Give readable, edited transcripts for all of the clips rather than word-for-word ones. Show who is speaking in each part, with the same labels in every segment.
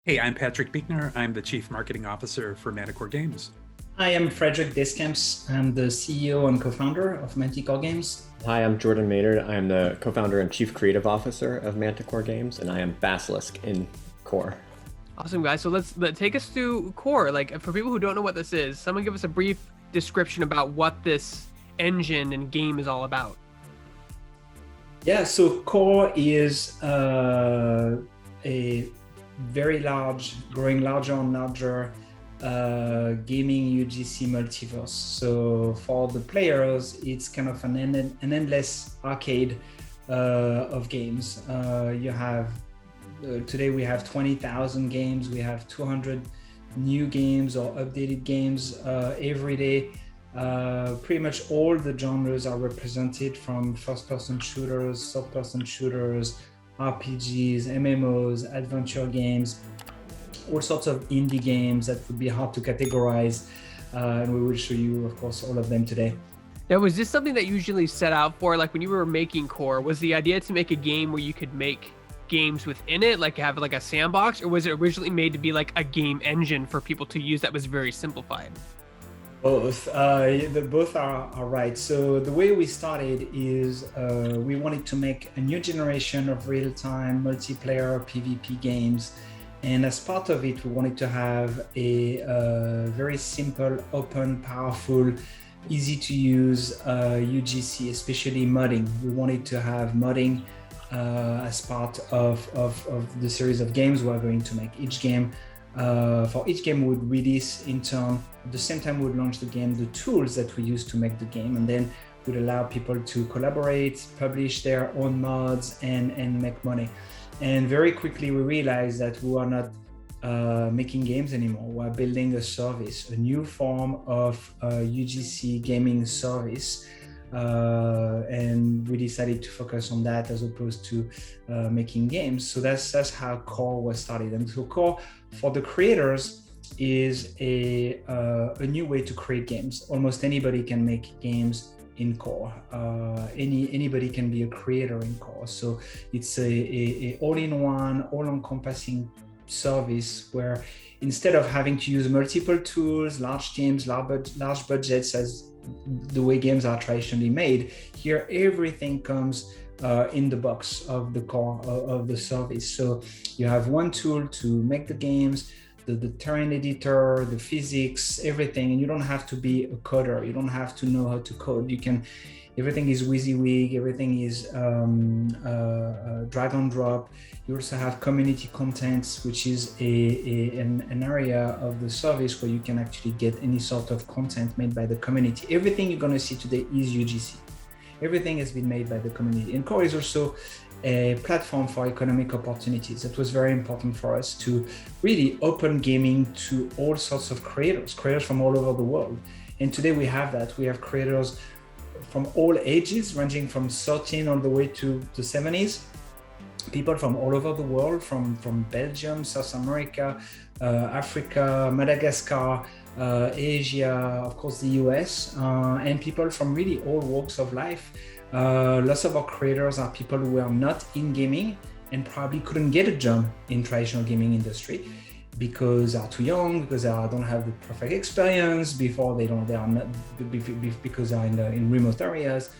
Speaker 1: Hey, I'm Patrick Buechner. I'm the Chief Marketing Officer for Manticore Games.
Speaker 2: Hi, I'm Frederick Descamps. I'm the CEO and co-founder of Manticore Games.
Speaker 3: Hi, I'm Jordan Maynard. I am the co-founder and chief creative officer of Manticore Games, and I am Basilisk in Core.
Speaker 4: Awesome, guys. So let's take us through Core. Like, for people who don't know what this is, someone give us a brief description about what this engine and game is all about.
Speaker 2: Yeah, so Core is a very large, growing larger and larger gaming UGC multiverse. So for the players, it's kind of an endless arcade of games. Today we have 20,000 games. We have 200 new games or updated games every day. Pretty much all the genres are represented, from first-person shooters, third-person shooters, RPGs, MMOs, adventure games, all sorts of indie games that would be hard to categorize. And we will show you, of course, all of them today.
Speaker 4: Now, was this something that you usually set out for? Like, when you were making Core, was the idea to make a game where you could make games within it, like have like a sandbox, or was it originally made to be like a game engine for people to use that was very simplified?
Speaker 2: Both. Both are right. So the way we started is we wanted to make a new generation of real-time multiplayer PvP games. And as part of it, we wanted to have a very simple, open, powerful, easy to use UGC, especially modding. We wanted to have modding as part of the series of games we're going to make. Each game, for each game, we would release in turn. At the same time, we would launch the game, the tools that we use to make the game, and then would allow people to collaborate, publish their own mods, and make money. And very quickly, we realized that we are not making games anymore. We're building a service, a new form of UGC gaming service. And we decided to focus on that as opposed to making games. So that's how Core was started. And so Core, for the creators, is a new way to create games. Almost anybody can make games in Core. Anybody can be a creator in Core. So it's a all-in-one, all-encompassing service where instead of having to use multiple tools, large teams, large budgets, as the way games are traditionally made, here everything comes in the box of the Core of the service. So you have one tool to make the games, the terrain editor, the physics, everything, and you don't have to be a coder. You don't have to know how to code. Everything is WYSIWYG, everything is drag and drop. You also have community contents, which is an area of the service where you can actually get any sort of content made by the community. Everything you're going to see today is UGC. Everything has been made by the community. And Core is also a platform for economic opportunities. That was very important for us to really open gaming to all sorts of creators from all over the world. And today we have that. We have creators from all ages, ranging from 13 all the way to the 70s. People from all over the world, from Belgium, South America, Africa, Madagascar, Asia, of course the US, and people from really all walks of life. Lots of our creators are people who are not in gaming and probably couldn't get a job in traditional gaming industry because they are too young, because they don't have the perfect experience, because they are in remote areas.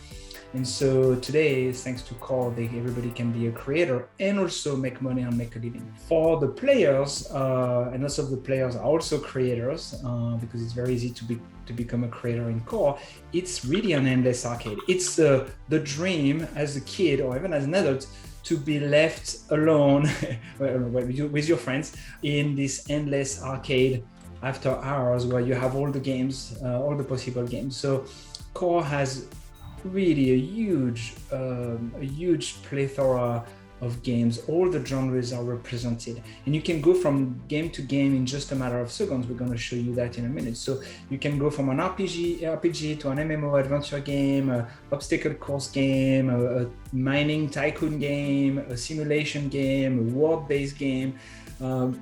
Speaker 2: And so today, thanks to Core, everybody can be a creator and also make money and make a living. For the players, and lots of the players are also creators, because it's very easy to become a creator in Core. It's really an endless arcade. It's the dream as a kid or even as an adult to be left alone with your friends in this endless arcade after hours where you have all the games, all the possible games. So Core has really a huge plethora of games. All the genres are represented, and you can go from game to game in just a matter of seconds. We're going to show you that in a minute. So you can go from an RPG to an MMO adventure game, a obstacle course game, a mining tycoon game, a simulation game, a world-based game, a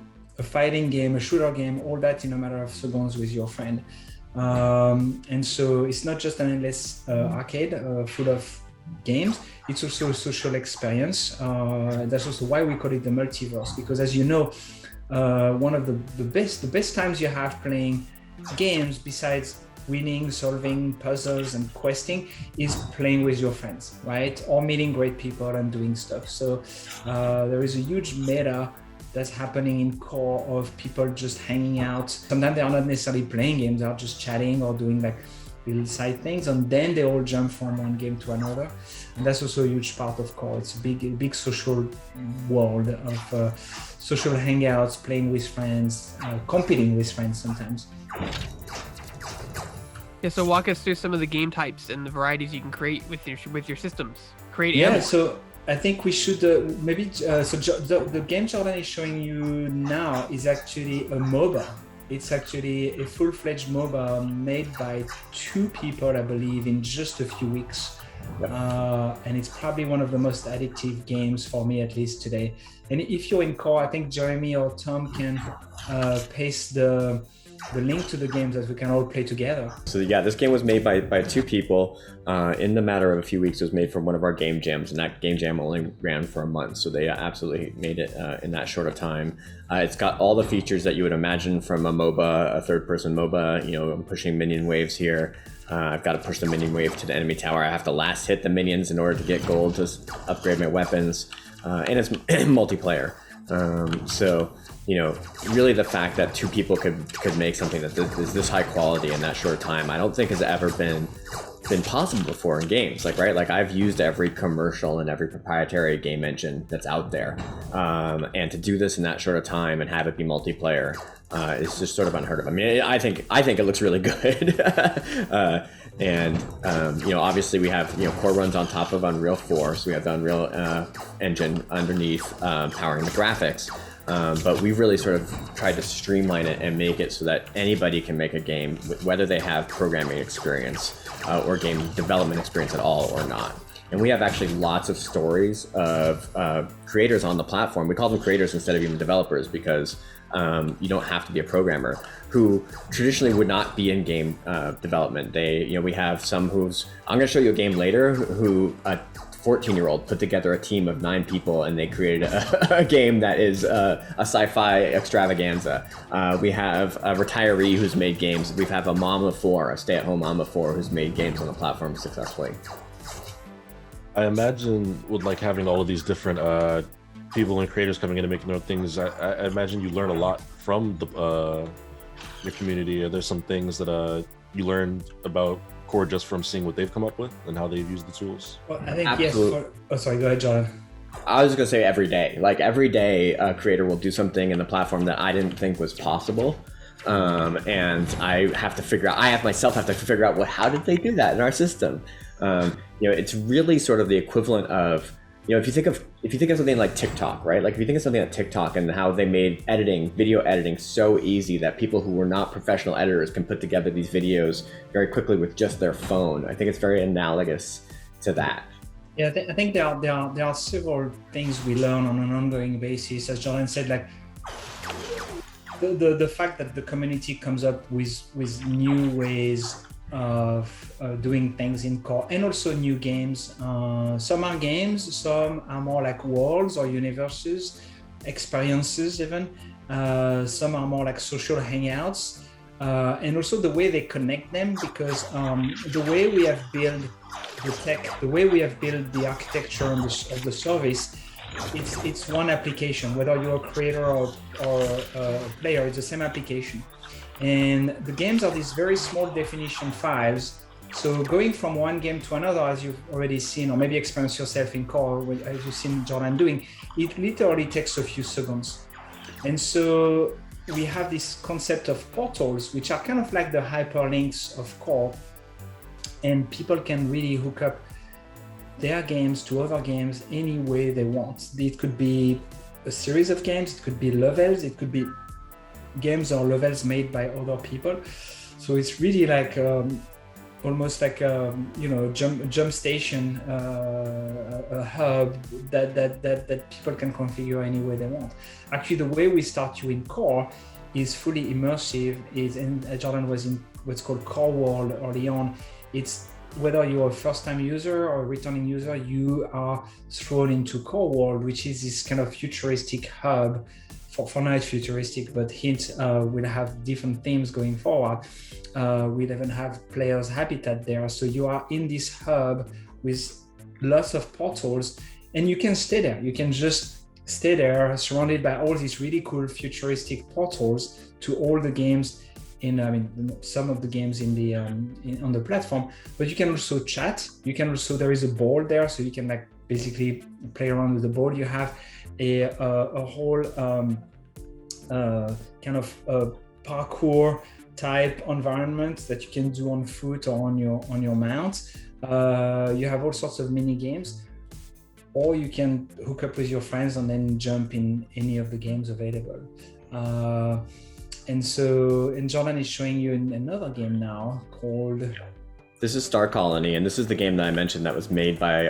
Speaker 2: fighting game, a shooter game, all that in a matter of seconds with your friend. And so it's not just an endless arcade full of games. It's also a social experience. That's also why we call it the multiverse, because as you know, one of the best times you have playing games, besides winning, solving puzzles and questing, is playing with your friends, right? Or meeting great people and doing stuff. So there is a huge meta that's happening in core of people just hanging out. Sometimes they are not necessarily playing games, they are just chatting or doing like little side things, and then they all jump from one game to another. And that's also a huge part of core. It's a big social world of social hangouts, playing with friends, competing with friends sometimes.
Speaker 4: Yeah, so walk us through some of the game types and the varieties you can create with your systems.
Speaker 2: So I think we should the game Jordan is showing you now is actually a MOBA. It's actually a full-fledged MOBA made by 2 people, I believe, in just a few weeks. And it's probably one of the most addictive games for me, at least today. And if you're in core, I think Jeremy or Tom can paste the link to the games that we can all play together.
Speaker 3: So yeah, this game was made by 2 people. In the matter of a few weeks, it was made for one of our game jams, and that game jam only ran for a month. So they absolutely made it in that short of time. It's got all the features that you would imagine from a MOBA, a third-person MOBA. You know, I'm pushing minion waves here. I've got to push the minion wave to the enemy tower. I have to last hit the minions in order to get gold to upgrade my weapons. And it's multiplayer. So, you know, really the fact that 2 people could make something that is this high quality in that short time, I don't think has ever been possible before in games. Like, right? Like, I've used every commercial and every proprietary game engine that's out there. And to do this in that short of time and have it be multiplayer is just sort of unheard of. I mean, I think it looks really good. You know, obviously we have, you know, core runs on top of Unreal 4, so we have the Unreal engine underneath powering the graphics. But we've really sort of tried to streamline it and make it so that anybody can make a game, whether they have programming experience or game development experience at all or not. And we have actually lots of stories of creators on the platform. We call them creators instead of even developers, because you don't have to be a programmer, who traditionally would not be in game development. You know, we have some I'm going to show you a game later, who a 14-year-old put together a team of 9 people, and they created a game that is a sci-fi extravaganza. We have a retiree who's made games. We have a mom of 4, a stay-at-home mom of 4, who's made games on the platform successfully.
Speaker 5: I imagine with like having all of these different people and creators coming in and making their own things, I imagine you learn a lot from your community. Are there some things that you learned about core just from seeing what they've come up with and how they've used the tools?
Speaker 2: Well, I think yes. Sorry, go ahead, John.
Speaker 3: I was just gonna say every day. Like, every day, a creator will do something in the platform that I didn't think was possible. And I have to figure out, myself have to figure out, how did they do that in our system? You know, it's really sort of the equivalent of, you know, if you think of something like TikTok, right? Like, if you think of something like TikTok and how they made video editing so easy that people who were not professional editors can put together these videos very quickly with just their phone. I think it's very analogous to that.
Speaker 2: Yeah, I think there are several things we learn on an ongoing basis. As Jordan said, like the fact that the community comes up with new ways of doing things in core, and also new games. Some are games, some are more like worlds or universes, experiences even. Some are more like social hangouts, and also the way they connect them, because the way we have built the tech, the way we have built the architecture of the service, it's one application. Whether you're a creator or a player, it's the same application. And the games are these very small definition files. So going from one game to another, as you've already seen, or maybe experienced yourself in core, as you've seen Jordan doing, it literally takes a few seconds. And so we have this concept of portals, which are kind of like the hyperlinks of core. And people can really hook up their games to other games any way they want. It could be a series of games, it could be levels, it could be games or levels made by other people. So it's really like almost like you know, jump station, a hub that people can configure any way they want. Actually, the way we start you in core is fully immersive. And Jordan was in what's called Core World early on. It's whether you're a first-time user or a returning user, you are thrown into Core World, which is this kind of futuristic hub. For now, it's futuristic, but hint, we'll have different themes going forward. We'll even have players' habitat there. So you are in this hub with lots of portals, and you can stay there. You can just stay there, surrounded by all these really cool futuristic portals to all the games some of the games on the platform. But you can also chat. You can also, there is a board there, so you can like basically play around with the board. You have a whole kind of parkour type environment that you can do on foot or on your mount. You have all sorts of mini games, or you can hook up with your friends and then jump in any of the games available. And Jordan is showing you another game now called...
Speaker 3: This is Star Colony, and this is the game that I mentioned that was made by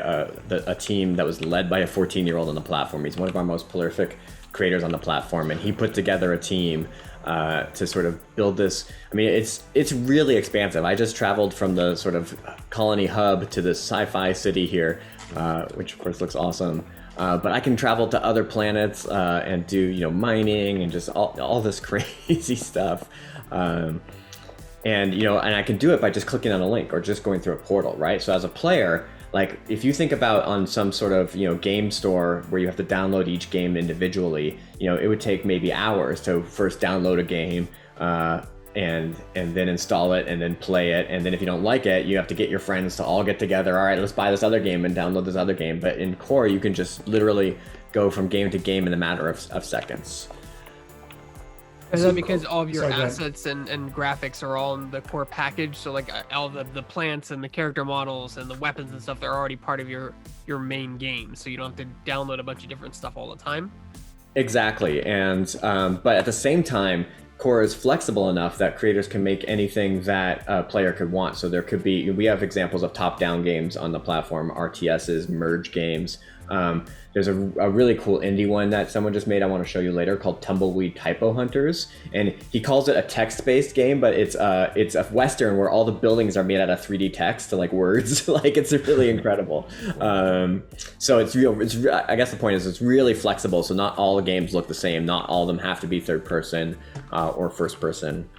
Speaker 3: a team that was led by a 14-year-old on the platform. He's one of our most prolific creators on the platform, and he put together a team to sort of build this. I mean, it's really expansive. I just traveled from the sort of colony hub to the sci-fi city here, which of course looks awesome. But I can travel to other planets and do mining and just all this crazy stuff. And I can do it by just clicking on a link or just going through a portal, right? So as a player, like if you think about on some sort of game store where you have to download each game individually, it would take maybe hours to first download a game and then install it and then play it, and then if you don't like it, you have to get your friends to all get together. All right, let's buy this other game and download this other game. But in Core, you can just literally go from game to game in a matter of seconds.
Speaker 4: Is that because all of your assets and graphics are all in the core package? So like all the plants and the character models and the weapons and stuff, they're already part of your main game. So you don't have to download a bunch of different stuff all the time?
Speaker 3: Exactly. And but at the same time, Core is flexible enough that creators can make anything that a player could want. So there could be, we have examples of top-down games on the platform, RTSs, merge games. There's a really cool indie one that someone just made I want to show you later called Tumbleweed Typo Hunters, and he calls it a text-based game, but it's a Western where all the buildings are made out of 3D text to like words. Like it's really incredible. So it's I guess the point is it's really flexible. So not all the games look the same. Not all of them have to be third person or first person.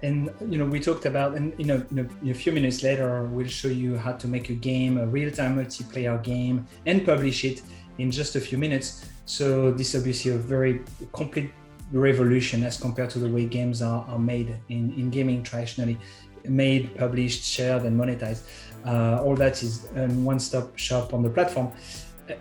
Speaker 2: And we talked about, and a few minutes later we'll show you how to make a game, a real-time multiplayer game, and publish it in just a few minutes. So this is obviously a very complete revolution as compared to the way games are made in gaming traditionally, made, published, shared, and monetized. All that is a one-stop shop on the platform.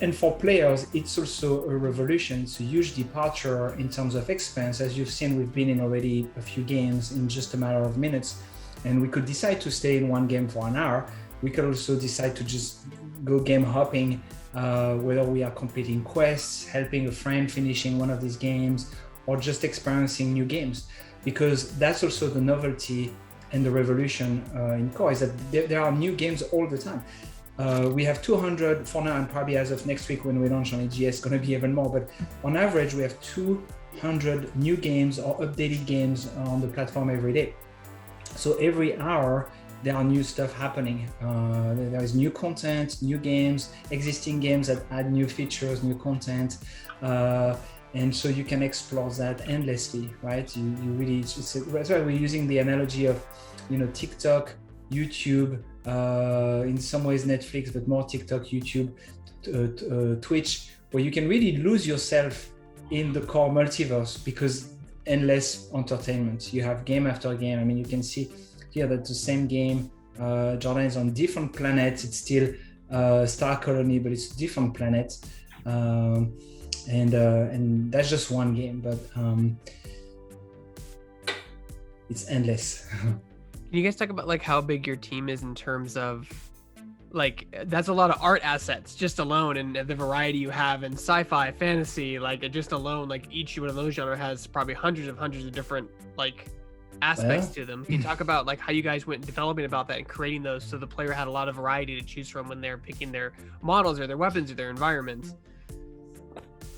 Speaker 2: And for players, it's also a revolution. It's a huge departure in terms of expense. As you've seen, we've been in already a few games in just a matter of minutes, and we could decide to stay in one game for an hour. We could also decide to just go game hopping, whether we are completing quests, helping a friend finishing one of these games, or just experiencing new games. Because that's also the novelty and the revolution in Core, is that there are new games all the time. We have 200 for now, and probably as of next week when we launch on EGS, it's going to be even more. But on average, we have 200 new games or updated games on the platform every day. So every hour, there are new stuff happening. There is new content, new games, existing games that add new features, new content. And so you can explore that endlessly, right? You really, that's why we're using the analogy of, TikTok, YouTube, in some ways Netflix, but more TikTok, YouTube, Twitch, where you can really lose yourself in the Core multiverse because endless entertainment. You have game after game. I mean, you can see here that the same game, Jordan is on different planets. It's still Star Colony, but it's a different planet. And that's just one game, but it's endless.
Speaker 4: Can you guys talk about like how big your team is in terms of like, that's a lot of art assets just alone, and the variety you have in sci-fi, fantasy, like just alone, like each one of those genre has probably hundreds of different like aspects to them. Can you talk about like how you guys went developing about that and creating those so the player had a lot of variety to choose from when they're picking their models or their weapons or their environments?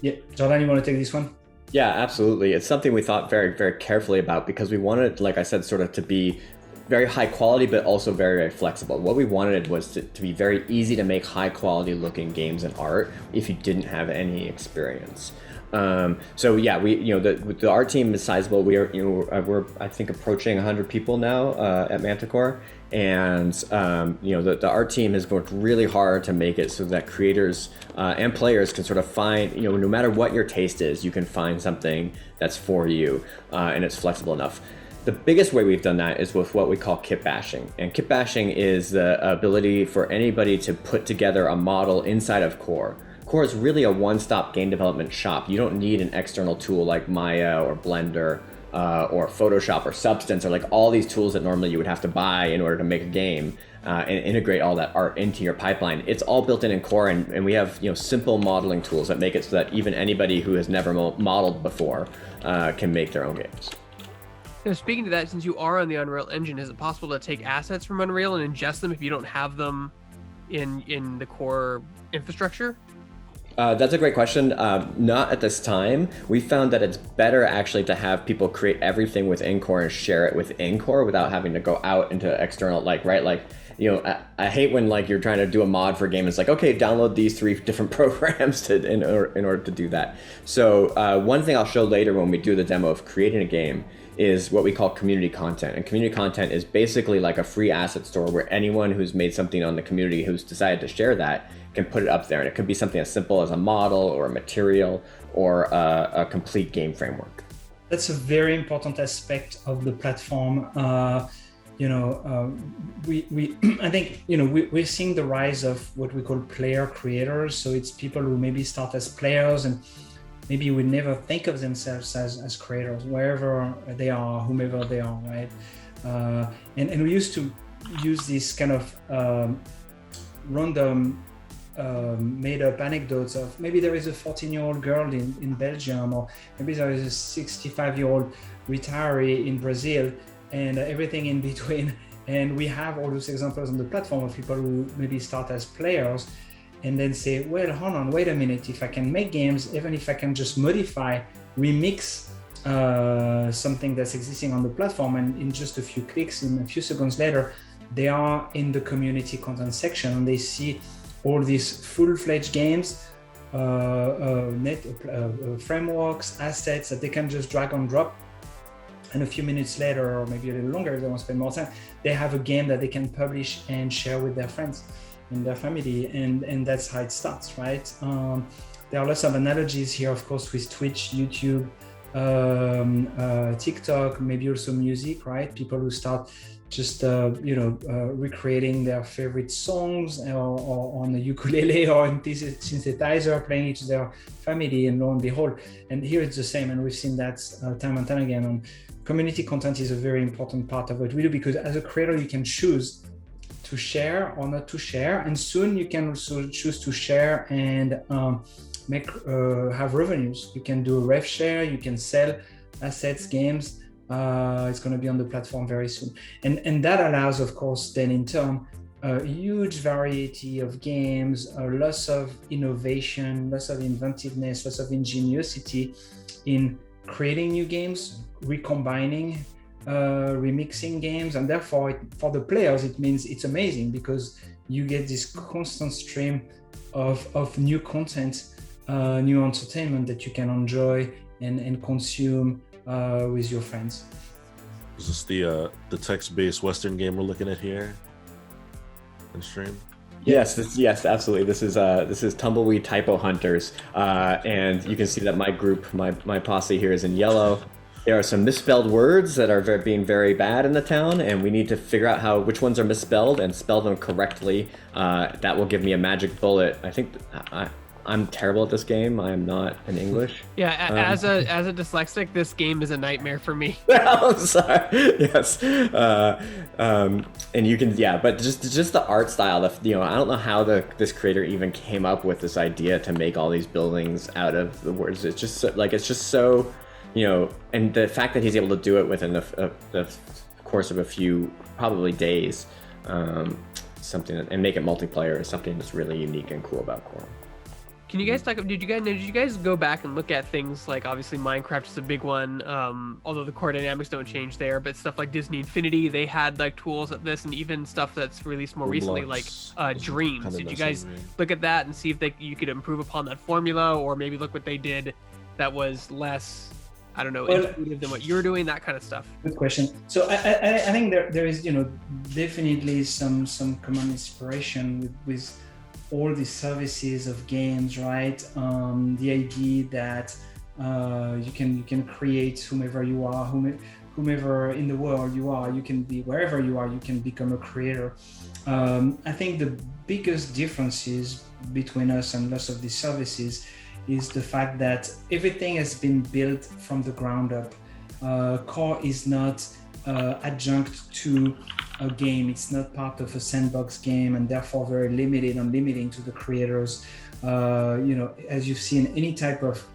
Speaker 2: Yeah, Jordan, you want to take this one?
Speaker 3: Yeah, absolutely. It's something we thought very, very carefully about because we wanted, like I said, sort of to be very high quality, but also very, very flexible. What we wanted was to be very easy to make high quality looking games and art if you didn't have any experience. So yeah, the art team is sizable. We're I think approaching 100 people now at Manticore, and the art team has worked really hard to make it so that creators and players can sort of find, no matter what your taste is, you can find something that's for you, and it's flexible enough. The biggest way we've done that is with what we call kit bashing. And kit bashing is the ability for anybody to put together a model inside of Core. Core is really a one-stop game development shop. You don't need an external tool like Maya or Blender or Photoshop or Substance, or like all these tools that normally you would have to buy in order to make a game and integrate all that art into your pipeline. It's all built in Core, and we have simple modeling tools that make it so that even anybody who has never modeled before can make their own games.
Speaker 4: Now, speaking to that, since you are on the Unreal Engine, is it possible to take assets from Unreal and ingest them if you don't have them in the Core infrastructure?
Speaker 3: That's a great question. Not at this time. We found that it's better actually to have people create everything within Core and share it within Core without having to go out into external, I hate when you're trying to do a mod for a game. It's like, okay, download these 3 different programs in order to do that. So one thing I'll show later when we do the demo of creating a game is what we call community content. And community content is basically like a free asset store where anyone who's made something on the community who's decided to share that can put it up there. And it could be something as simple as a model or a material or a complete game framework.
Speaker 2: That's a very important aspect of the platform. I think we're seeing the rise of what we call player creators. So it's people who maybe start as players and maybe would never think of themselves as creators, wherever they are, whomever they are, right? And we used to use this kind of random made up anecdotes of maybe there is a 14-year-old girl in Belgium, or maybe there is a 65-year-old retiree in Brazil, and everything in between. And we have all those examples on the platform of people who maybe start as players and then say, well, hold on, wait a minute, if I can make games, even if I can just modify, remix something that's existing on the platform, and in just a few clicks, in a few seconds later, they are in the community content section and they see all these full-fledged games, frameworks, assets that they can just drag and drop. And a few minutes later, or maybe a little longer if they want to spend more time, they have a game that they can publish and share with their friends and their family, and that's how it starts, right? There are lots of analogies here, of course, with Twitch, YouTube, TikTok, maybe also music, right? People who start just recreating their favorite songs or on a ukulele or in synthesizer, playing it to their family, and lo and behold. And here it's the same, and we've seen that time and time again. And community content is a very important part of what we do, because as a creator, you can choose to share or not to share, and soon you can also choose to share and have revenues. You can do a rev share, you can sell assets, games. It's going to be on the platform very soon, and that allows, of course, then in turn, a huge variety of games, lots of innovation, lots of inventiveness, lots of ingenuity in creating new games, recombining, remixing games, and therefore for the players it means it's amazing, because you get this constant stream of new content, new entertainment that you can enjoy and consume with your friends.
Speaker 5: Is this the text-based Western game we're looking at here in stream?
Speaker 3: Yes, yes, absolutely. This is Tumbleweed Typo Hunters, and you can see that my group, my posse here is in yellow. There are some misspelled words that are being very bad in the town, and we need to figure out which ones are misspelled and spell them correctly. That will give me a magic bullet. I think I'm terrible at this game. I am not in English.
Speaker 4: Yeah, as a dyslexic, this game is a nightmare for me.
Speaker 3: I'm sorry. Yes, and you can, but just the art style. I don't know how this creator even came up with this idea to make all these buildings out of the words. It's just so, and the fact that he's able to do it within the course of a few probably days, and make it multiplayer is something that's really unique and cool about Core.
Speaker 4: Can you guys talk? Did you guys go back and look at things like, obviously Minecraft is a big one, although the core dynamics don't change there, but stuff like Disney Infinity, they had like tools at this, and even stuff that's released more recently, like Dreams.
Speaker 5: Kinda
Speaker 4: Did you
Speaker 5: messy
Speaker 4: guys
Speaker 5: with me.
Speaker 4: look at that and see if you could improve upon that formula, or maybe look what they did that was less, I don't know,
Speaker 2: Well,
Speaker 4: intuitive than what you're doing, that kind of stuff?
Speaker 2: Good question. So I think there is, definitely some common inspiration with all the services of games, right? The idea that you can create whomever you are, whomever in the world you are, you can be wherever you are, you can become a creator. I think the biggest differences between us and lots of these services is the fact that everything has been built from the ground up. Core is not adjunct to a game. It's not part of a sandbox game, and therefore very limited and limiting to the creators. As you've seen, any type of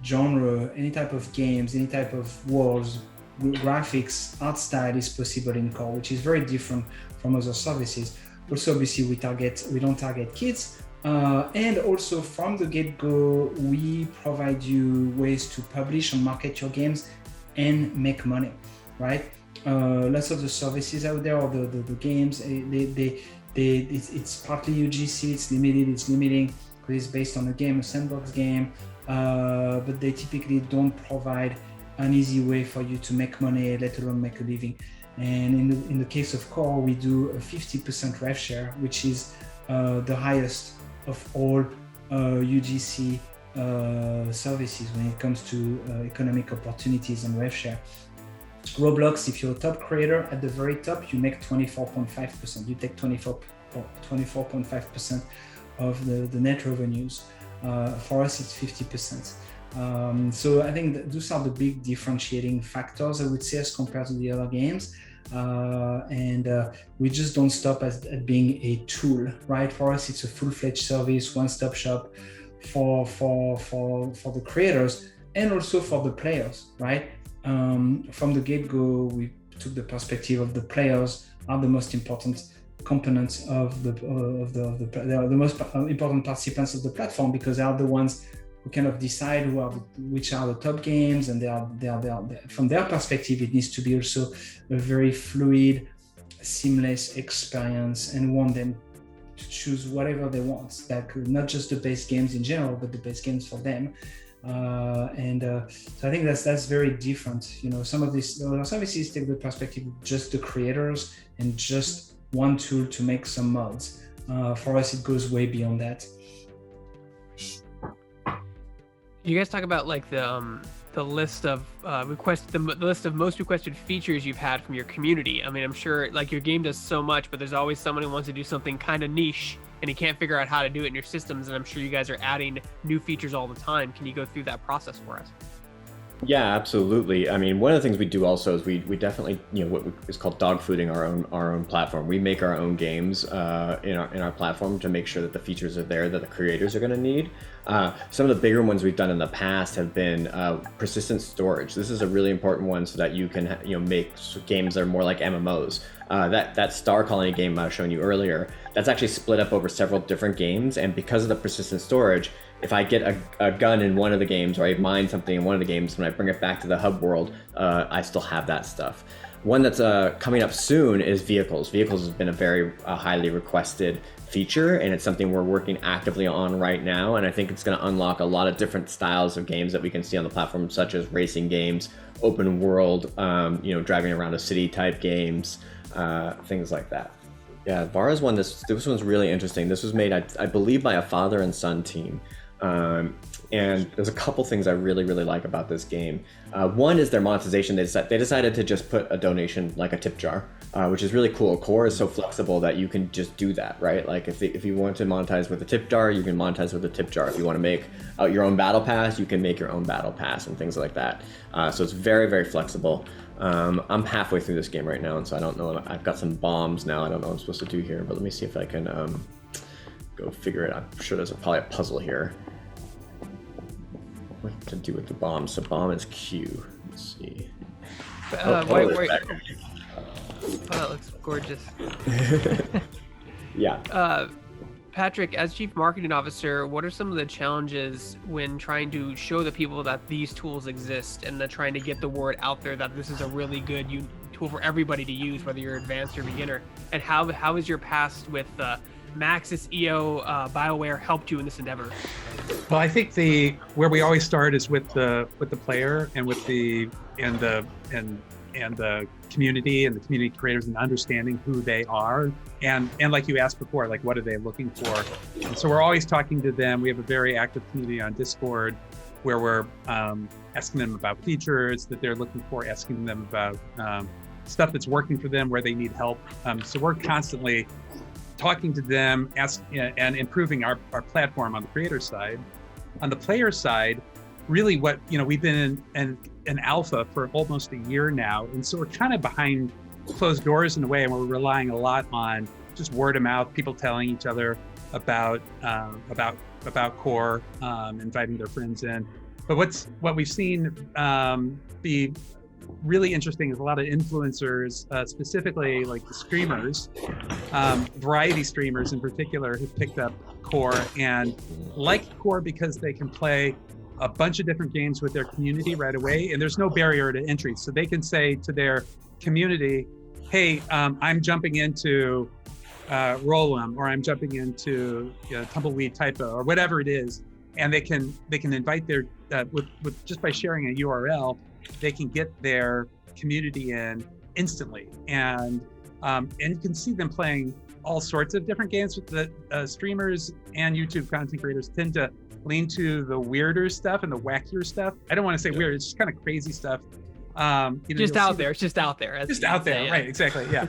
Speaker 2: genre, any type of games, any type of worlds, graphics, art style is possible in Core, which is very different from other services. Also, obviously, we don't target kids. And also from the get-go, we provide you ways to publish and market your games and make money, right? Lots of the services out there, or the games, it's partly UGC, it's limiting because it's based on a game, a sandbox game, but they typically don't provide an easy way for you to make money, let alone make a living. And in the case of Core, we do a 50% rev share, which is the highest of all UGC services when it comes to economic opportunities and rev share. Roblox, if you're a top creator, at the very top, you make 24.5%. You take 24.5% of the net revenues. For us, it's 50%. So I think that those are the big differentiating factors, I would say, as compared to the other games. And we just don't stop at being a tool, right? For us, it's a full-fledged service, one-stop shop for the creators and also for the players, right? From the get-go, we took the perspective of the players are the most important components of the most important participants of the platform, because they are the ones who kind of decide which are the top games, and they are from their perspective, it needs to be also a very fluid, seamless experience, and want them to choose whatever they want, like not just the best games in general, but the best games for them. So I think that's very different. Some of these other services take the perspective of just the creators and just one tool to make some mods. For us, it goes way beyond that.
Speaker 4: You guys talk about like the list of the list of most requested features you've had from your community. I mean, I'm sure like your game does so much, but there's always someone who wants to do something kind of niche and he can't figure out how to do it in your systems. And I'm sure you guys are adding new features all the time. Can you go through that process for us?
Speaker 3: Yeah, absolutely. I mean, one of the things we do also is we definitely, what is called dog fooding our own platform. We make our own games in our platform to make sure that the features are there that the creators are going to need. Some of the bigger ones we've done in the past have been persistent storage. This is a really important one so that you can make games that are more like MMOs. That Star Colony game I was showing you earlier, that's actually split up over several different games, and because of the persistent storage, if I get a gun in one of the games, or I mine something in one of the games, when I bring it back to the hub world, I still have that stuff. One that's coming up soon is vehicles. Vehicles has been a very highly requested feature, and it's something we're working actively on right now, and I think it's going to unlock a lot of different styles of games that we can see on the platform, such as racing games, open world, driving around a city type games, things like that. Yeah, Vara's one, this one's really interesting. This was made, I believe, by a father and son team. And there's a couple things I really, really like about this game. One is their monetization. They decided to just put a donation, like a tip jar, which is really cool. Core is so flexible that you can just do that, right? Like if you want to monetize with a tip jar, you can monetize with a tip jar. If you want to make out your own battle pass, you can make your own battle pass and things like that. So it's very, very flexible. I'm halfway through this game right now, and so I don't know. I've got some bombs now. I don't know what I'm supposed to do here, but let me see if I can go figure it out. I'm sure there's probably a puzzle here. What to do with the bomb? So bomb is Q. Let's see.
Speaker 4: Wait. That looks gorgeous.
Speaker 3: Yeah.
Speaker 4: Patrick, as Chief Marketing Officer, what are some of the challenges when trying to show the people that these tools exist and then trying to get the word out there that this is a really good tool for everybody to use, whether you're advanced or beginner? And how has your past with Maxis, EO, BioWare helped you in this endeavor?
Speaker 1: Well, I think where we always start is with the player and with the community and the community creators and understanding who they are. And like you asked before, like what are they looking for? And so we're always talking to them. We have a very active community on Discord where we're asking them about features that they're looking for, asking them about stuff that's working for them, where they need help. So we're constantly talking to them, and improving our platform on the creator side. On the player side, really we've been in alpha for almost a year now, and so we're kind of behind closed doors in a way, and we're relying a lot on just word of mouth, people telling each other about Core, inviting their friends in. But what we've seen be really interesting is a lot of influencers, specifically like the streamers, variety streamers in particular, who picked up Core and like Core because they can play a bunch of different games with their community right away, and there's no barrier to entry. So they can say to their community, hey, I'm jumping into Roll'em, or I'm jumping into Tumbleweed Typo, or whatever it is, and they can invite their with just by sharing a URL, they can get their community in instantly, and you can see them playing all sorts of different games. The streamers and YouTube content creators tend to lean to the weirder stuff and the wackier stuff. I don't want to say weird; it's just kind of crazy stuff.
Speaker 4: Just out there. It's just out there.
Speaker 1: Just out there, right? Exactly. Yeah.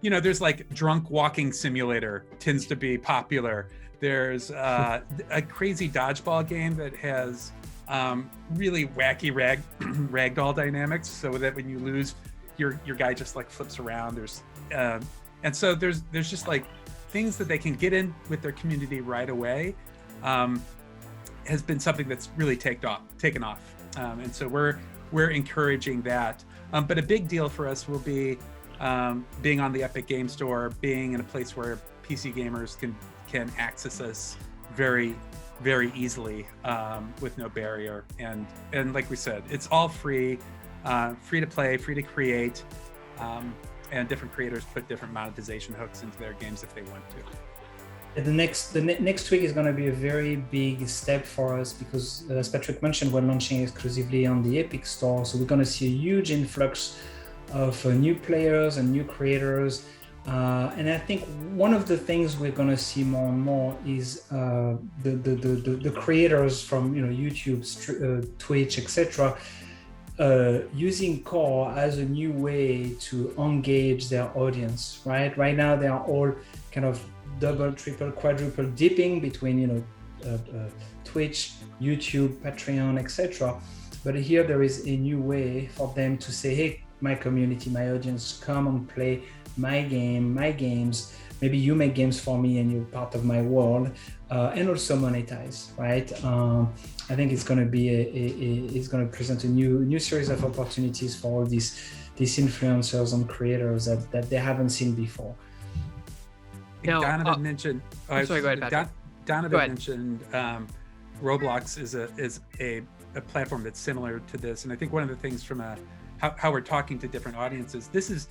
Speaker 1: There's like drunk walking simulator tends to be popular. There's a crazy dodgeball game that has really wacky ragdoll dynamics, so that when you lose, your guy just like flips around. And so there's just like things that they can get in with their community right away. Has been something that's really taken off, and so we're encouraging that. But a big deal for us will be being on the Epic Game Store, being in a place where PC gamers can access us very, very easily, with no barrier. And like we said, it's all free to play, free to create, and different creators put different monetization hooks into their games if they want to.
Speaker 2: The next week is going to be a very big step for us because, as Patrick mentioned, we're launching exclusively on the Epic Store. So we're going to see a huge influx of new players and new creators. And I think one of the things we're going to see more and more is the creators from YouTube, Twitch, etc., using Core as a new way to engage their audience. Right now, they are all kind of double, triple, quadruple dipping between Twitch, YouTube, Patreon, etc. But here there is a new way for them to say, hey, my community, my audience, come and play my games. Maybe you make games for me and you're part of my world, and also monetize, right? I think it's going to be it's going to present a new series of opportunities for all these influencers and creators that they haven't seen before.
Speaker 1: Now, Donovan mentioned.
Speaker 4: Sorry, go ahead, Patrick.
Speaker 1: Donovan mentioned Roblox is a platform that's similar to this, and I think one of the things from how we're talking to different audiences, this is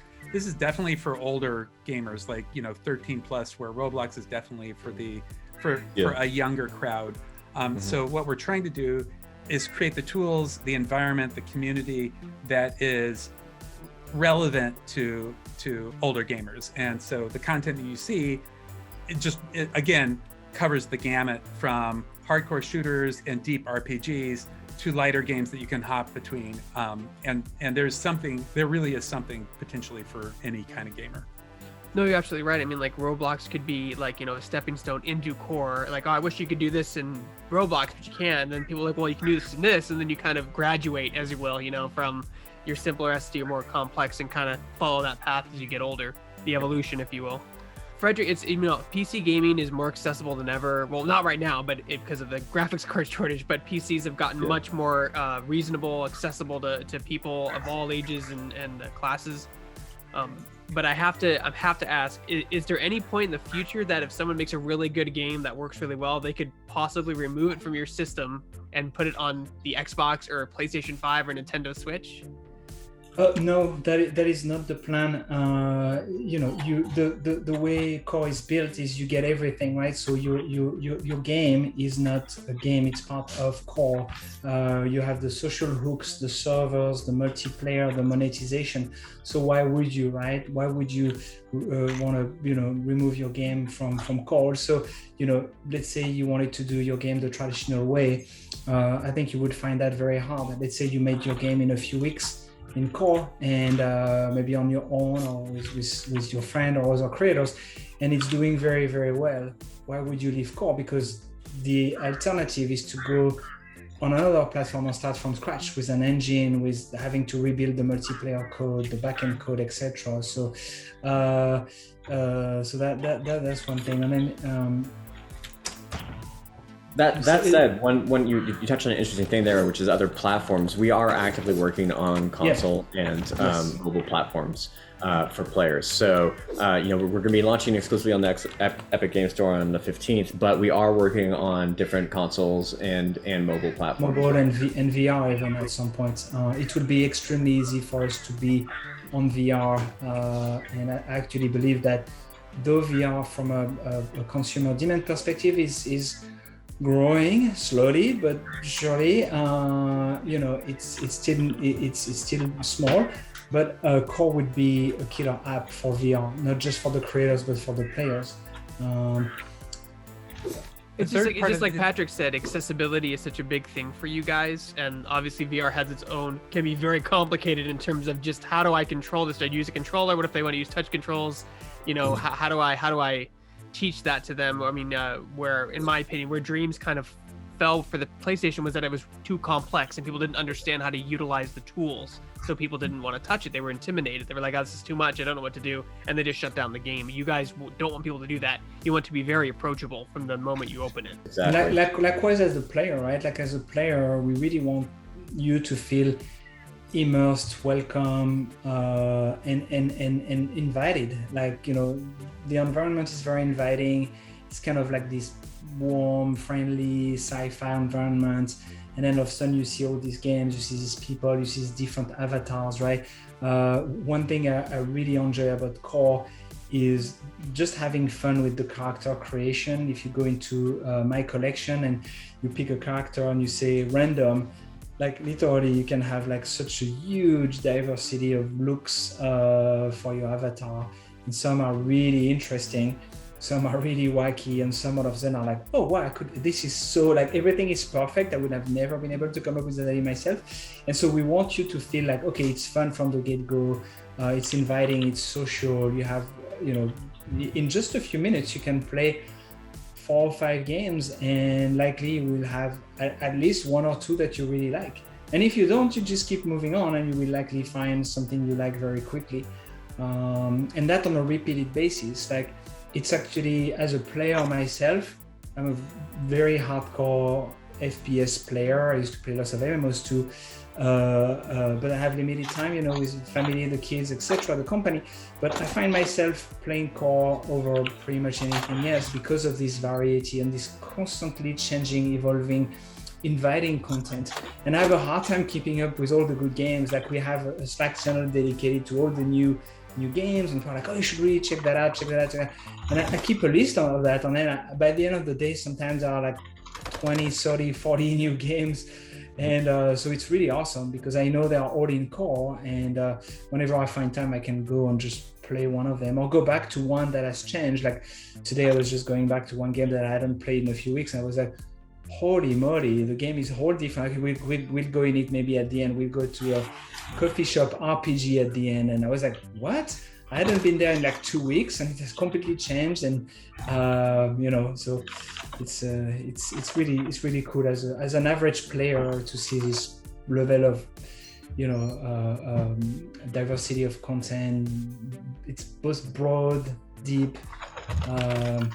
Speaker 1: definitely for older gamers, like 13 plus, where Roblox is definitely for a younger crowd. So what we're trying to do is create the tools, the environment, the community that is relevant to older gamers. And so the content that you see, it again covers the gamut from hardcore shooters and deep RPGs to lighter games that you can hop between. And there really is something potentially for any kind of gamer.
Speaker 4: No, you're absolutely right. I mean, like Roblox could be like, a stepping stone into Core. Like, oh, I wish you could do this in Roblox, but you can't. And then people are like, well, you can do this in this. And then you kind of graduate, as you will, from your simpler S to your more complex, and kind of follow that path as you get older, the evolution, if you will. Frederick, it's PC gaming is more accessible than ever. Well, not right now, but because of the graphics card shortage. But PCs have gotten much more reasonable, accessible to people of all ages and classes. but I have to ask: is there any point in the future that if someone makes a really good game that works really well, they could possibly remove it from your system and put it on the Xbox or PlayStation 5 or Nintendo Switch?
Speaker 2: No, that is not the plan. The way Core is built is you get everything, right? So your game is not a game; it's part of Core. You have the social hooks, the servers, the multiplayer, the monetization. So why would you, right? Why would you want to, remove your game from Core? So, let's say you wanted to do your game the traditional way. I think you would find that very hard. Let's say you made your game in a few weeks in Core and maybe on your own or with your friend or other creators, and it's doing very, very well. Why would you leave Core? Because the alternative is to go on another platform and start from scratch with an engine, with having to rebuild the multiplayer code, the backend code, etc. So that's one thing. And then
Speaker 3: That said, when you touched on an interesting thing there, which is other platforms. We are actively working on console and mobile platforms for players. So we're going to be launching exclusively on the Epic Game Store on the 15th, but we are working on different consoles and mobile platforms.
Speaker 2: Mobile and VR even at some point. It would be extremely easy for us to be on VR, and I actually believe that though VR from a consumer demand perspective is growing slowly but surely, it's still small, but Core would be a killer app for VR, not just for the creators but for the players.
Speaker 4: It's just like Patrick said, accessibility is such a big thing for you guys, and obviously VR has its own, can be very complicated in terms of just how do I control this? Do I use a controller? What if they want to use touch controls? How do I teach that to them? I mean, where, in my opinion, where Dreams kind of fell for the PlayStation was that it was too complex and people didn't understand how to utilize the tools. So people didn't want to touch it. They were intimidated. They were like, oh, this is too much. I don't know what to do. And they just shut down the game. You guys don't want people to do that. You want to be very approachable from the moment you open it.
Speaker 3: Exactly.
Speaker 2: Likewise as a player, right? Like as a player, we really want you to feel immersed, welcome, and invited. Like, the environment is very inviting. It's kind of like this warm, friendly sci-fi environment. And then all of a sudden you see all these games, you see these people, you see these different avatars, right? One thing I really enjoy about Core is just having fun with the character creation. If you go into my collection and you pick a character and you say random, like literally you can have like such a huge diversity of looks for your avatar. And some are really interesting, some are really wacky, and some of them are like, oh wow, this is so, like everything is perfect. I would have never been able to come up with that myself. And so we want you to feel like, okay, it's fun from the get-go, it's inviting, it's social. You have, in just a few minutes you can play 4 or 5 games, and likely you will have at least 1 or 2 that you really like. And if you don't, you just keep moving on and you will likely find something you like very quickly. And that on a repeated basis. Like, it's actually, as a player myself, I'm a very hardcore FPS player. I used to play lots of MMOs too, but I have limited time, with family, the kids, etc., the company. But I find myself playing Core over pretty much anything else because of this variety and this constantly changing, evolving, inviting content. And I have a hard time keeping up with all the good games. Like, we have a Slack channel dedicated to all the new games, and people are like, oh, you should really check that out. And I keep a list of that, and then by the end of the day, sometimes there are like 20, 30, 40 new games. And so it's really awesome because I know they are all in Core, and whenever I find time, I can go and just play one of them or go back to one that has changed. Like today, I was just going back to one game that I hadn't played in a few weeks, and I was like, holy moly, the game is whole different. We'll go in it maybe at the end. We'll go to a coffee shop RPG at the end, and I was like, what? I hadn't been there in like 2 weeks, and it has completely changed. And so it's really cool as an average player to see this level of diversity of content. It's both broad, deep, and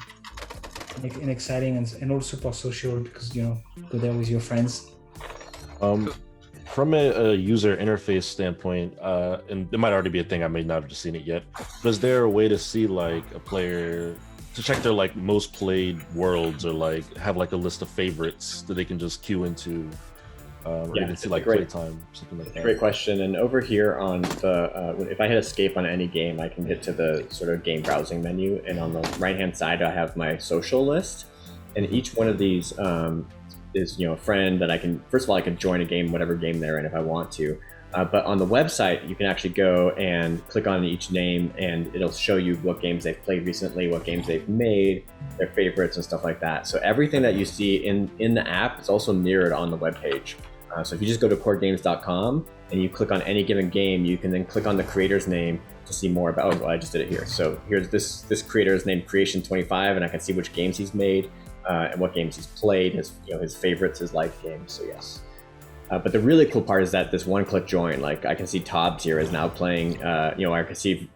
Speaker 2: exciting, and all super social because go there with your friends.
Speaker 5: From a user interface standpoint, and it might already be a thing, I may not have just seen it yet, but is there a way to see like a player to check their like most played worlds, or like have like a list of favorites that they can just queue into, or even see like playtime, something like that?
Speaker 3: Great question. And over here on the, if I hit escape on any game, I can get to the sort of game browsing menu, and on the right-hand side, I have my social list, and each one of these is, you know, a friend that I can, first of all, I can join a game, whatever game they're in if I want to. But on the website, you can actually go and click on each name, and it'll show you what games they've played recently, what games they've made, their favorites and stuff like that. So everything that you see in the app is also mirrored on the webpage. So if you just go to coregames.com and you click on any given game, you can then click on the creator's name to see more about, oh, well, I just did it here. So here's this creator's name, Creation25, and I can see which games he's made, and what games he's played, his favorites, his life games. So yes. But the really cool part is that this one-click join, like I can see Tobbs here is now playing, I can see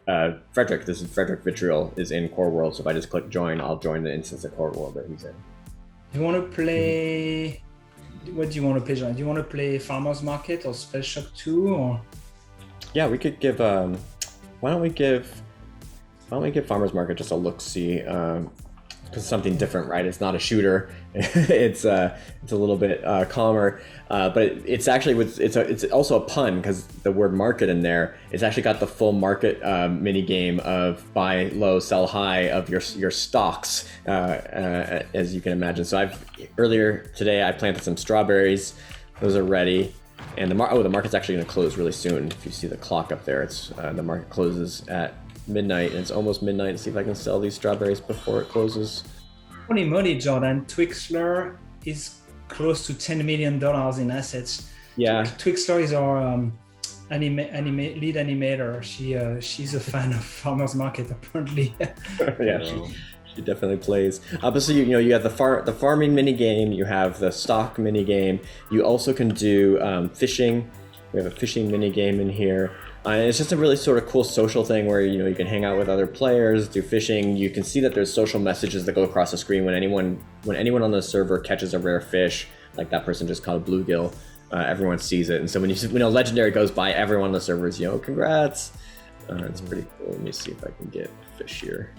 Speaker 3: Frederick, this is Frederick Vitriol, is in Core World. So if I just click join, I'll join the instance of Core World that he's in.
Speaker 2: Do you want to play, what do you want to play, John? Do you want to play Farmer's Market or Space Shock 2? Or?
Speaker 3: Yeah, we could give, why don't we give Farmer's Market just a look-see, because it's something different, right? It's not a shooter. It's a little bit calmer, but it's actually it's also a pun, because the word market in there, it's actually got the full market mini game of buy low, sell high of your stocks, as you can imagine. So earlier today I planted some strawberries. Those are ready, and the market's actually going to close really soon. If you see the clock up there, it's the market closes at midnight, and it's almost midnight. Let's see if I can sell these strawberries before it closes.
Speaker 2: Holy moly, Jordan! Twixler is close to $10 million in assets.
Speaker 3: Yeah,
Speaker 2: Twixler is our lead animator. She's a fan of Farmer's Market, apparently.
Speaker 3: Yeah, she definitely plays. But so you have the farming mini game, you have the stock mini game. You also can do fishing. We have a fishing mini game in here. And it's just a really sort of cool social thing where you can hang out with other players, do fishing. You can see that there's social messages that go across the screen when anyone on the server catches a rare fish, like that person just caught a bluegill. Everyone sees it, and so when a legendary goes by, everyone on the server is congrats. It's pretty cool. Let me see if I can get fish here.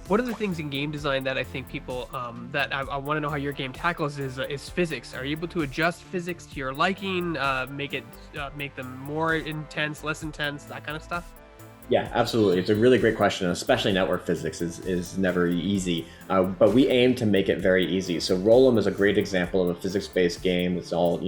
Speaker 4: One of the things in game design that I think people that I want to know how your game tackles is physics. Are you able to adjust physics to your liking, make them more intense, less intense, that kind of stuff?
Speaker 3: Yeah, absolutely. It's a really great question, especially network physics is never easy, but we aim to make it very easy. So Roll'em is a great example of a physics-based game. It's all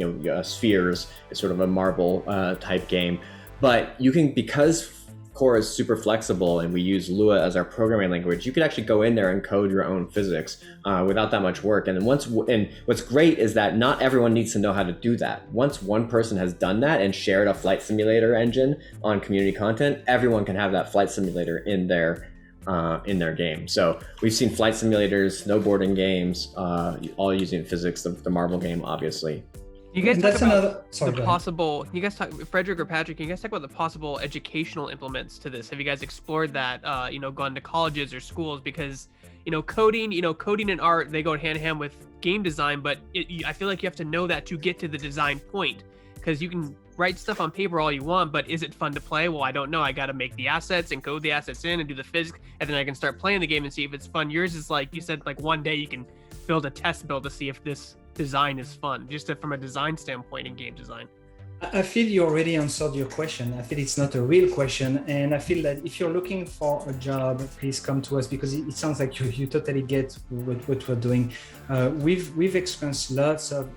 Speaker 3: spheres. It's sort of a marble type game, but you can, because Core is super flexible and we use Lua as our programming language, you can actually go in there and code your own physics without that much work. And what's great is that not everyone needs to know how to do that. Once one person has done that and shared a flight simulator engine on community content, everyone can have that flight simulator in their game. So we've seen flight simulators, snowboarding games, all using physics, the marble game, obviously.
Speaker 4: You guys talk about the possible, Frederick or Patrick, you guys talk about the possible educational implements to this. Have you guys explored that, gone to colleges or schools? Because, coding and art, they go hand in hand with game design, but I feel like you have to know that to get to the design point, because you can write stuff on paper all you want, but is it fun to play? Well, I don't know. I got to make the assets and code the assets in and do the physics, and then I can start playing the game and see if it's fun. Yours is like, you said, like one day you can build a test build to see if this design is fun, just from a design standpoint in game design.
Speaker 2: I feel you already answered your question. I feel it's not a real question, and I feel that if you're looking for a job, please come to us, because it sounds like you totally get what we're doing. We've experienced lots of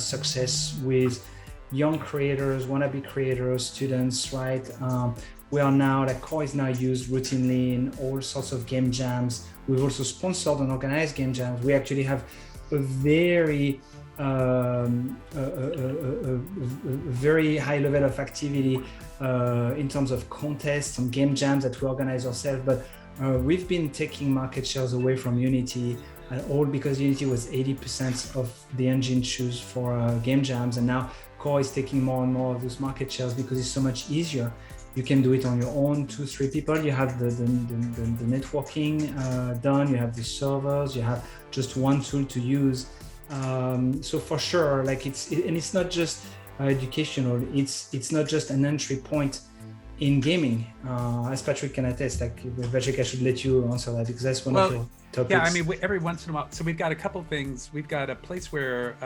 Speaker 2: success with young creators, wannabe creators, students, right? We are now, Core is now used routinely in all sorts of game jams. We've also sponsored and organized game jams. We actually have a very very high level of activity in terms of contests and game jams that we organize ourselves, but we've been taking market shares away from Unity, all because Unity was 80% of the engine choose for game jams, and now Core is taking more and more of those market shares because it's so much easier. You can do it on your own, 2-3 people. You have the networking done. You have the servers. You have just one tool to use. So for sure, it's not just educational. It's not just an entry point in gaming, as Patrick can attest. Like, Patrick, I should let you answer that because that's one of your topics.
Speaker 1: Yeah, I mean, every once in a while. So we've got a couple things. We've got a place where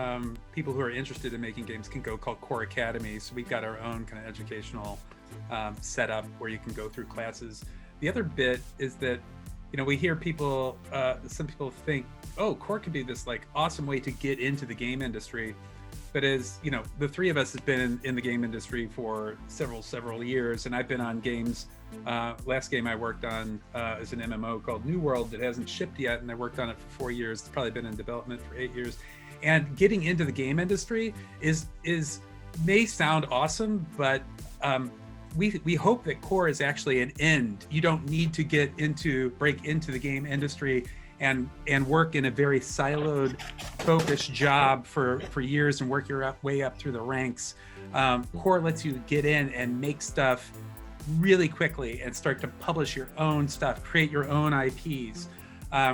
Speaker 1: people who are interested in making games can go called Core Academy. So we've got our own kind of educational setup where you can go through classes. The other bit is that, you know, we hear people, some people think, oh, Core could be this like awesome way to get into the game industry. But as you know, the three of us have been in the game industry for several years, and I've been on games. Last game I worked on is an MMO called New World that hasn't shipped yet, and I worked on it for 4 years. It's probably been in development for 8 years. And getting into the game industry is may sound awesome, but we hope that Core is actually an end. You don't need to break into the game industry and work in a very siloed, focused job for years and work your way up through the ranks. Core lets you get in and make stuff really quickly and start to publish your own stuff, create your own IPs,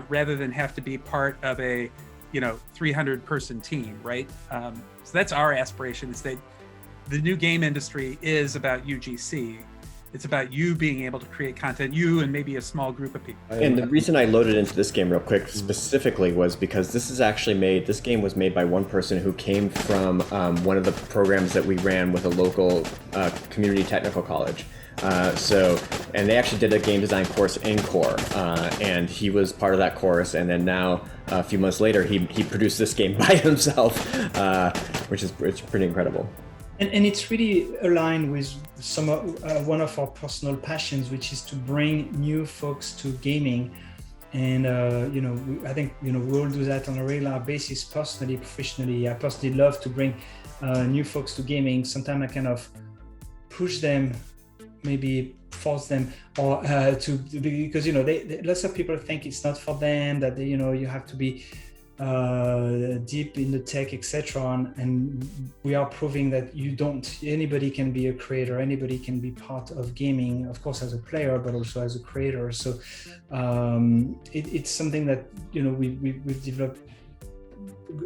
Speaker 1: rather than have to be part of a 300-person team, right? So that's our aspiration, is that the new game industry is about UGC. It's about you being able to create content, you and maybe a small group of people.
Speaker 3: And the reason I loaded into this game real quick specifically was because this game was made by one person who came from one of the programs that we ran with a local community technical college. And they actually did a game design course in Core, and he was part of that course. And then now, a few months later, he produced this game by himself, which is pretty incredible.
Speaker 2: And it's really aligned with one of our personal passions, which is to bring new folks to gaming. And I think we all do that on a regular basis, personally, professionally. I personally love to bring new folks to gaming. Sometimes I kind of push them, maybe force them, or because lots of people think it's not for them, that you have to be deep in the tech, etc. And we are proving that you don't. Anybody can be a creator, anybody can be part of gaming, of course as a player, but also as a creator. So it's something that we've developed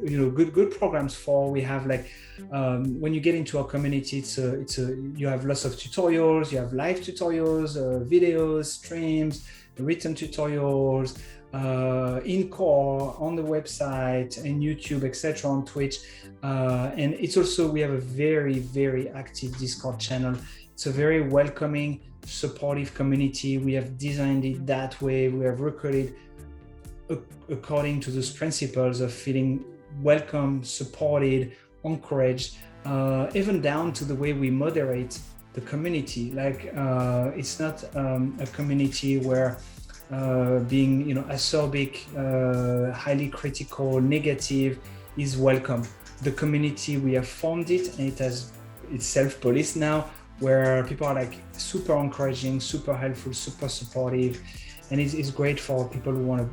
Speaker 2: good programs for. We have when you get into our community, you have lots of tutorials, you have live tutorials, videos, streams, written tutorials, in Core, on the website, and YouTube, etc., on Twitch. And it's also, we have a very, very active Discord channel. It's a very welcoming, supportive community. We have designed it that way. We have recorded according to those principles of feeling welcome, supported, encouraged, even down to the way we moderate the community. It's not a community where being acerbic, highly critical, negative is welcome. The community, we have formed it, and it's self-policed now, where people are super encouraging, super helpful, super supportive, and it's great for people who want to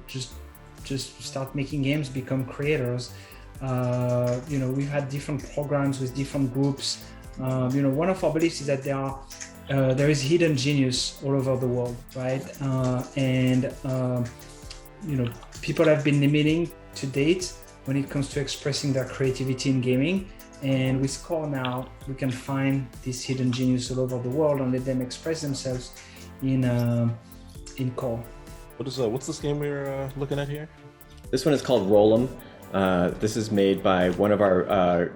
Speaker 2: just start making games, become creators. We've had different programs with different groups. One of our beliefs is that there is hidden genius all over the world, right? People have been limiting to date when it comes to expressing their creativity in gaming. And with Core now, we can find this hidden genius all over the world and let them express themselves in Core.
Speaker 5: What's this game we're looking at here?
Speaker 3: This one is called Roll'em. This is made by one of our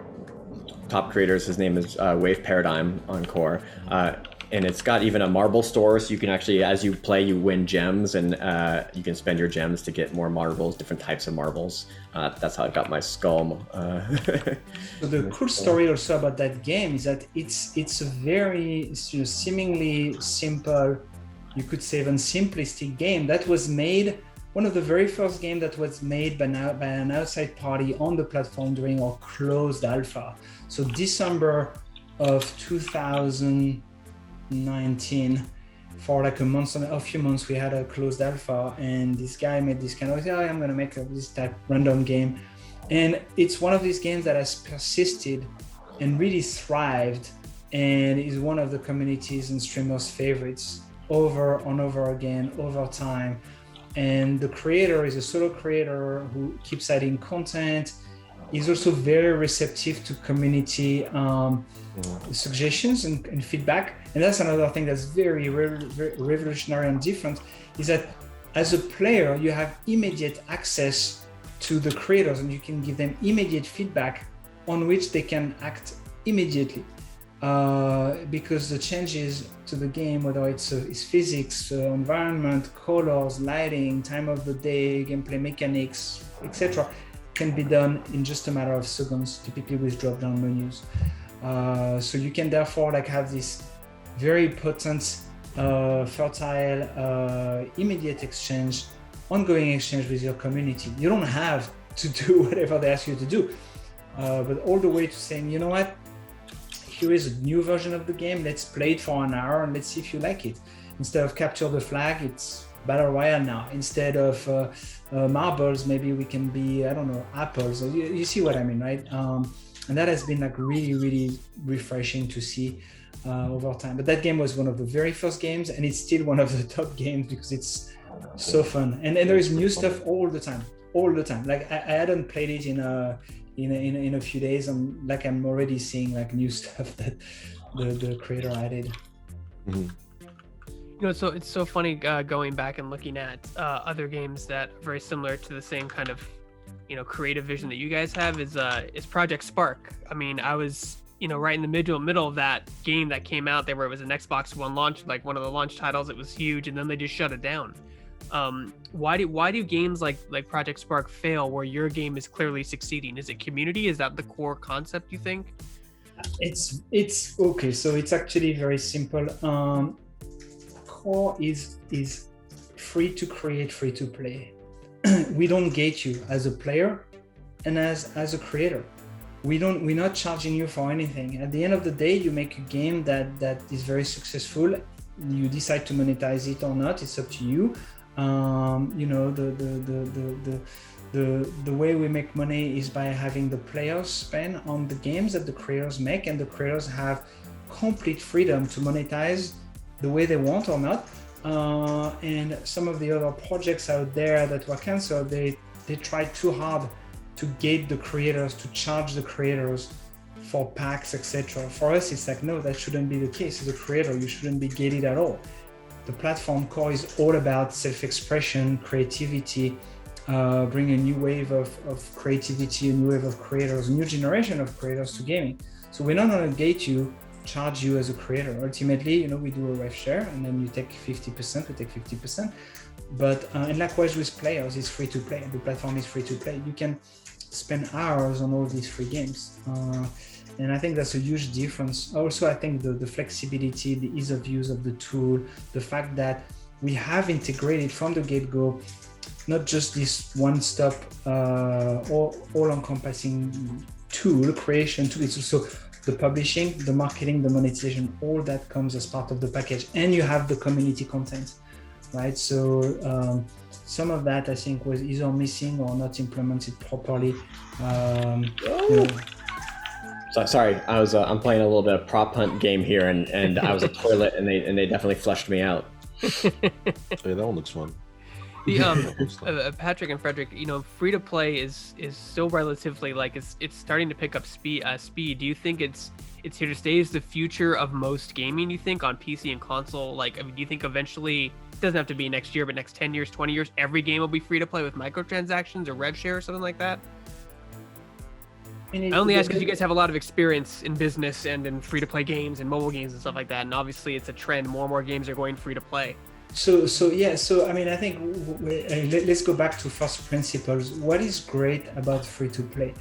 Speaker 3: top creators. His name is Wave Paradigm on Core. And it's got even a marble store, so you can actually, as you play, you win gems, and you can spend your gems to get more marbles, different types of marbles. That's how I got my skull.
Speaker 2: So the cool story also about that game is that it's a very seemingly simple, you could say even simplistic game that was made, one of the very first games that was made by an outside party on the platform during our closed alpha. So December of 2019, for a few months, we had a closed alpha, and this guy made this kind of, I'm going to make this type random game. And it's one of these games that has persisted and really thrived, and is one of the communities and streamers' favorites over and over again, over time. And the creator is a solo creator who keeps adding content. is also very receptive to community suggestions and feedback. And that's another thing that's very revolutionary and different, is that as a player, you have immediate access to the creators and you can give them immediate feedback on which they can act immediately. Because the changes to the game, whether it's physics, environment, colors, lighting, time of the day, gameplay mechanics, etc., can be done in just a matter of seconds, typically with drop-down menus. So you can therefore have this very potent, fertile, immediate exchange, ongoing exchange with your community. You don't have to do whatever they ask you to do, but all the way to saying, you know what, here is a new version of the game, let's play it for an hour and let's see if you like it. Instead of capture the flag, it's battle royale now. Instead of marbles, maybe we can be, I don't know, apples. You see what I mean, right? And that has been really refreshing to see over time. But that game was one of the very first games, and it's still one of the top games because it's so fun. And there is new stuff all the time. Like I hadn't played it in a few days, and I'm already seeing new stuff that the creator added.
Speaker 5: Mm-hmm.
Speaker 4: So it's so funny going back and looking at other games that are very similar to the same kind of creative vision that you guys have is Project Spark. I mean, I was right in the middle of that game that came out there, where it was an Xbox One launch, like one of the launch titles. It was huge, and then they just shut it down. Why do games like Project Spark fail where your game is clearly succeeding? Is it community? Is that the core concept, you think?
Speaker 2: It's okay. So it's actually very simple. Core is free to create, free to play. We don't gate you as a player and as a creator. We're not charging you for anything. At the end of the day, you make a game that is very successful. You decide to monetize it or not, it's up to you. The way we make money is by having the players spend on the games that the creators make, and the creators have complete freedom to monetize the way they want or not. And some of the other projects out there that were canceled, they tried too hard to gate the creators, to charge the creators for packs, etc. For us, it's no, that shouldn't be the case. As a creator, you shouldn't be gated at all. The platform core is all about self-expression, creativity, bring a new wave of creativity, a new wave of creators, a new generation of creators to gaming. So we're not going to gate you, charge you as a creator. Ultimately, we do a rev share, and then you take 50%, we take 50%. But and likewise with players, it's free to play. The platform is free to play. You can spend hours on all these free games. And I think that's a huge difference. Also, I think the flexibility, the ease of use of the tool, the fact that we have integrated from the get-go, not just this one-stop, all-encompassing tool, creation tool, it's also the publishing, the marketing, the monetization, all that comes as part of the package. And you have the community content, right? So some of that I think was either missing or not implemented properly.
Speaker 3: So, sorry, I'm playing a little bit of prop hunt game here, and I was a toilet, and they definitely flushed me out.
Speaker 5: Hey, that one looks fun.
Speaker 4: The Patrick and Frederick, free to play is still relatively it's starting to pick up speed. Do you think it's here to stay? Is the future of most gaming, you think, on PC and console? Do you think eventually, it doesn't have to be next year, but next 10 years, 20 years, every game will be free to play with microtransactions or rev share or something like that? I only ask because you guys have a lot of experience in business and in free to play games and mobile games and stuff like that, and obviously it's a trend. More and more games are going free to play.
Speaker 2: So I mean, I think let's go back to first principles. What is great about free to play?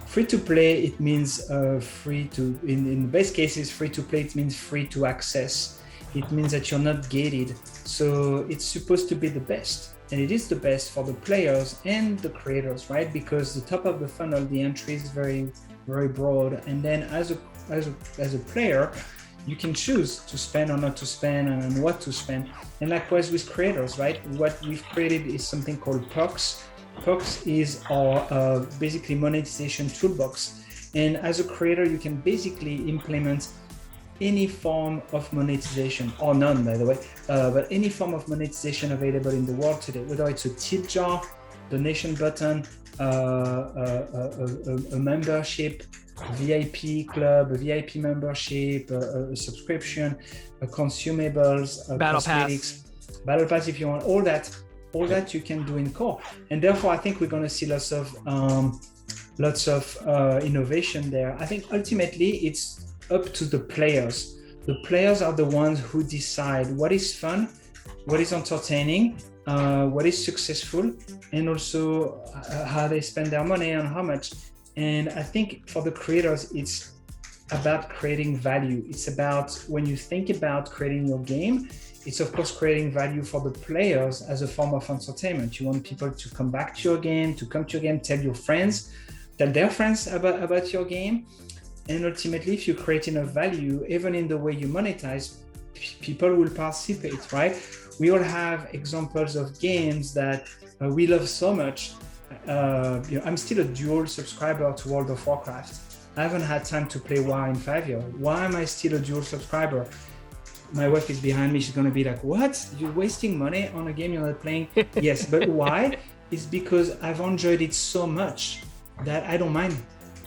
Speaker 2: Free to play, it means free to, in the best cases, free to play, it means free to access. It means that you're not gated. So it's supposed to be the best. And it is the best for the players and the creators, right? Because the top of the funnel, the entry is very, very broad. And then as a player, you can choose to spend or not to spend and what to spend. And likewise with creators, right? What we've created is something called Perks. Perks is our basically monetization toolbox. And as a creator, you can basically implement any form of monetization, or none, by the way, but any form of monetization available in the world today, whether it's a tip jar, donation button, a membership, VIP club, a VIP membership, a subscription, a consumables,
Speaker 4: Battle
Speaker 2: cosmetics, battle pass if you want, all that you can do in core. And therefore, I think we're going to see lots of innovation there. I think ultimately it's up to the players. The players are the ones who decide what is fun, what is entertaining, what is successful, and also how they spend their money and how much. And I think for the creators, it's about creating value. It's about, when you think about creating your game, it's of course creating value for the players as a form of entertainment. You want people to come back to your game, tell your friends, tell their friends about your game. And ultimately, if you're creating a value, even in the way you monetize, people will participate, right? We all have examples of games that we love so much. I'm still a dual subscriber to World of Warcraft. I haven't had time to play WoW in 5 years. Why am I still a dual subscriber? My wife is behind me. She's going to be like, what? You're wasting money on a game you're not playing? Yes, but why? It's because I've enjoyed it so much that I don't mind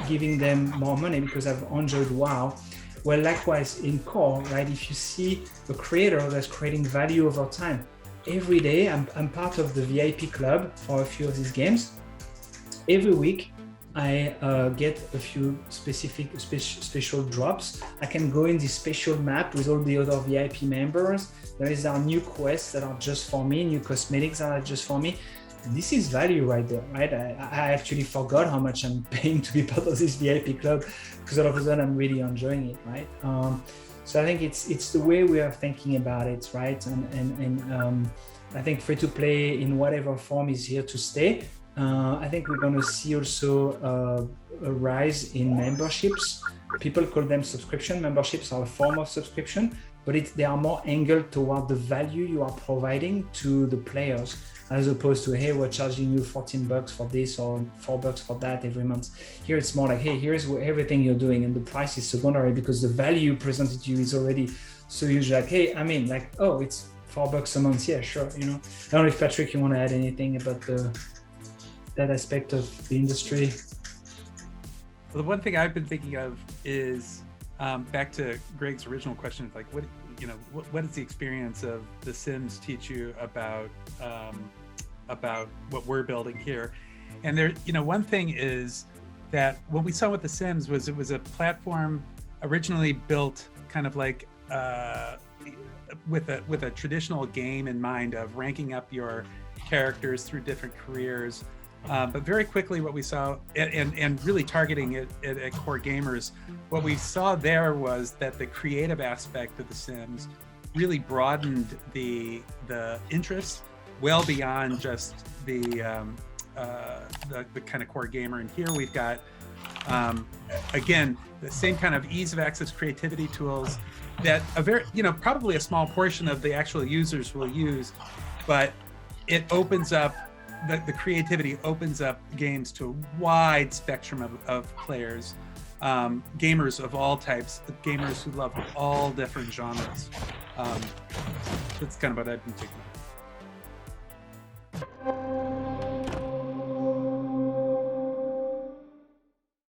Speaker 2: giving them more money because I've enjoyed WoW. Well, likewise in core, right? If you see a creator that's creating value over time, every day I'm part of the VIP club for a few of these games. Every week I get a few special drops. I can go in this special map with all the other VIP members. There is our new quests that are just for me, new cosmetics that are just for me. This is value right there, right? I actually forgot how much I'm paying to be part of this VIP club because all of a sudden I'm really enjoying it, right? So I think it's the way we are thinking about it, right? And I think free to play in whatever form is here to stay. I think we're going to see also a rise in memberships. People call them subscription. Memberships are a form of subscription, but they are more angled toward the value you are providing to the players, as opposed to, hey, we're charging you $14 for this or $4 for that every month. Here it's more like, hey, here's everything you're doing, and the price is secondary because the value presented to you is already so huge. Like, hey, I mean, like, oh, it's $4 a month. Yeah, sure. You know, I don't know if Patrick, you want to add anything about that aspect of the industry.
Speaker 1: Well, the one thing I've been thinking of is back to Greg's original question, like what does the experience of The Sims teach you about what we're building here? And there, one thing is that what we saw with The Sims was it was a platform originally built kind of like with a traditional game in mind of ranking up your characters through different careers. But very quickly what we saw, and really targeting it at core gamers, what we saw there was that the creative aspect of The Sims really broadened the interest well beyond just the kind of core gamer. And here we've got, again, the same kind of ease of access creativity tools that probably a small portion of the actual users will use, but it opens up, the creativity opens up games to a wide spectrum of players, gamers of all types, gamers who love all different genres. That's kind of what I've been thinking about.